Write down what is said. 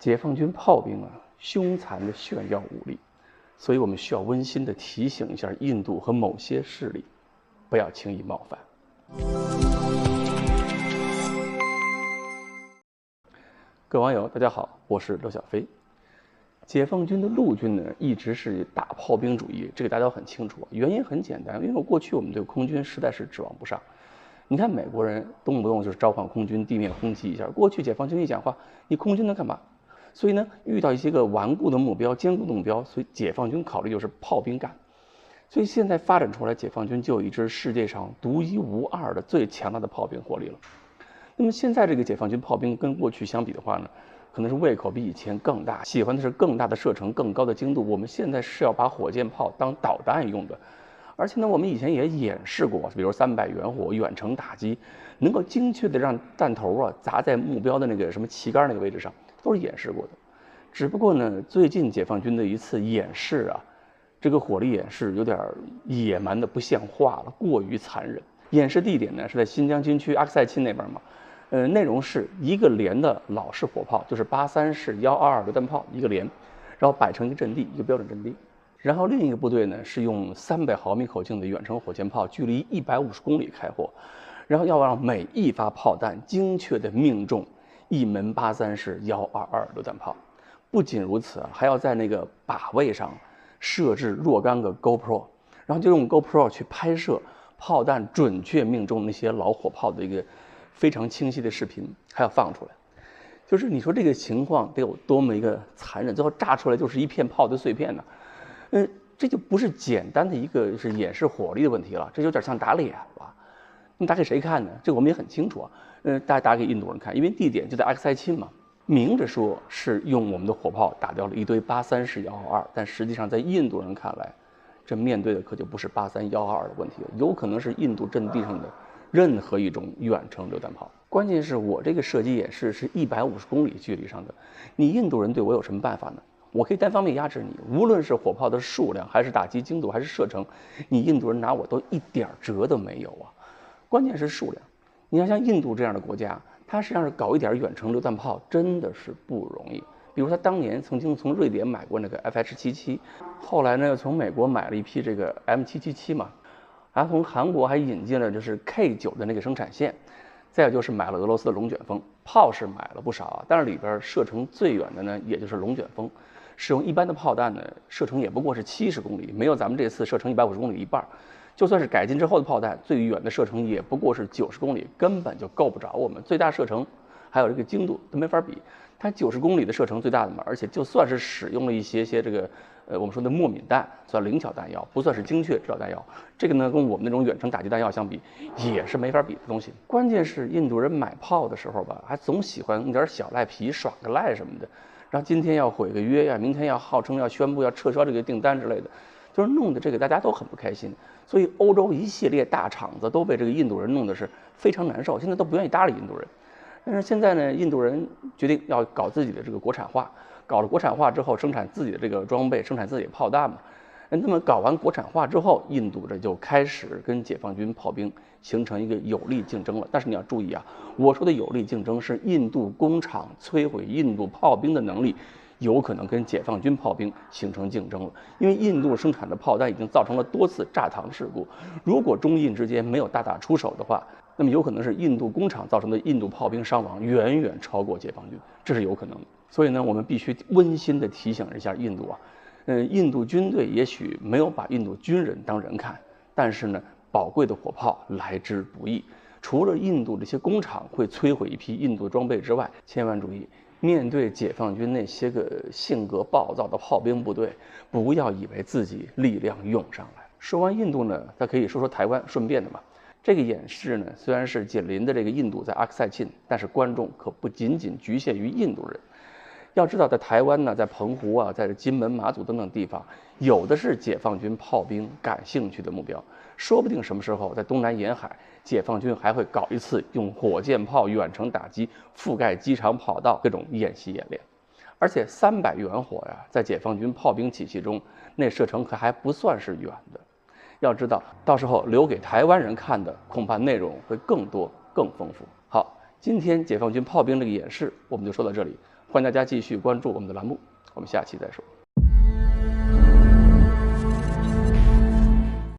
解放军炮兵啊，凶残的炫耀武力，所以我们需要温馨的提醒一下印度和某些势力，不要轻易冒犯。各位网友，大家好，我是刘小飞。解放军的陆军呢，一直是大炮兵主义，这个大家都很清楚。原因很简单，因为过去我们对空军实在是指望不上。你看美国人动不动就是召唤空军地面轰击一下，过去解放军一讲话，你空军能干嘛？所以呢，遇到一些个顽固的目标、坚固的目标，所以解放军考虑就是炮兵干。所以现在发展出来，解放军就有一支世界上独一无二的最强大的炮兵火力了。那么现在这个解放军炮兵跟过去相比的话呢，可能是胃口比以前更大，喜欢的是更大的射程、更高的精度。我们现在是要把火箭炮当导弹用的。而且呢，我们以前也演示过，比如300远火远程打击，能够精确的让弹头啊砸在目标的那个什么旗杆那个位置上，都是演示过的。只不过呢，最近解放军的一次演示啊，这个火力演示有点野蛮的不像话了，过于残忍。演示地点呢是在新疆军区阿克赛钦那边嘛，内容是一个连的老式火炮，就是83式122榴弹炮一个连，然后摆成一个阵地，一个标准阵地。然后另一个部队呢是用300毫米口径的远程火箭炮，距离150公里开火，然后要让每一发炮弹精确的命中一门83式122榴弹炮。不仅如此啊，还要在那个靶位上设置若干个 GoPro， 然后就用 GoPro 去拍摄炮弹准确命中那些老火炮的一个非常清晰的视频，还要放出来。就是你说这个情况得有多么一个残忍，最后炸出来就是一片炮的碎片呢？这就不是简单的一个是演示火力的问题了，这有点像打脸了。你打给谁看呢？这个我们也很清楚啊。大家打给印度人看，因为地点就在阿克塞钦嘛。明着说是用我们的火炮打掉了一堆83式122，但实际上在印度人看来，这面对的可就不是83、122的问题了，有可能是印度阵地上的任何一种远程榴弹炮。关键是我这个射击演示是150公里距离上的，你印度人对我有什么办法呢？我可以单方面压制你，无论是火炮的数量，还是打击精度，还是射程，你印度人拿我都一点辙都没有啊！关键是数量，你要像印度这样的国家，它实际上是搞一点远程榴弹炮真的是不容易。比如他当年曾经从瑞典买过那个 FH-77，后来呢又从美国买了一批这个 M777嘛，还从韩国还引进了就是 K9的那个生产线。再有就是买了俄罗斯的龙卷风，炮是买了不少啊，但是里边射程最远的呢，也就是龙卷风。使用一般的炮弹呢，射程也不过是70公里，没有咱们这次射程150公里一半。就算是改进之后的炮弹，最远的射程也不过是90公里，根本就够不着我们最大射程，还有这个精度都没法比。它90公里的射程最大的嘛，而且就算是使用了一些这个我们说的末敏弹，算灵巧弹药，不算是精确制导弹药。这个呢，跟我们那种远程打击弹药相比，也是没法比的东西。关键是印度人买炮的时候吧，还总喜欢弄点小赖皮，耍个赖什么的。然后今天要毁个约呀，明天要号称要宣布要撤销这个订单之类的，就是弄得这个大家都很不开心。所以欧洲一系列大厂子都被这个印度人弄得是非常难受，现在都不愿意搭理印度人。但是现在呢，印度人决定要搞自己的这个国产化，搞了国产化之后，生产自己的这个装备，生产自己的炮弹嘛。那么搞完国产化之后，印度这就开始跟解放军炮兵形成一个有力竞争了。但是你要注意啊，我说的有力竞争是印度工厂摧毁印度炮兵的能力，有可能跟解放军炮兵形成竞争了。因为印度生产的炮弹已经造成了多次炸膛事故，如果中印之间没有大打出手的话，那么有可能是印度工厂造成的印度炮兵伤亡远远超过解放军，这是有可能的。所以呢，我们必须温馨地提醒一下印度啊。印度军队也许没有把印度军人当人看，但是呢，宝贵的火炮来之不易。除了印度这些工厂会摧毁一批印度装备之外，千万注意，面对解放军那些个性格暴躁的炮兵部队，不要以为自己力量用上来。说完印度呢，咱可以说说台湾，顺便的嘛。这个演示呢，虽然是紧邻的这个印度在阿克塞钦，但是观众可不仅仅局限于印度人。要知道，在台湾呢，在澎湖啊，在金门、马祖等等地方，有的是解放军炮兵感兴趣的目标。说不定什么时候在东南沿海，解放军还会搞一次用火箭炮远程打击、覆盖机场跑道这种演习演练。而且300远火呀，在解放军炮兵体系中，那射程可还不算是远的。要知道，到时候留给台湾人看的，恐怕内容会更多、更丰富。好，今天解放军炮兵这个演示，我们就说到这里。欢欢迎大家继续关注我们的栏目，我们下期再说。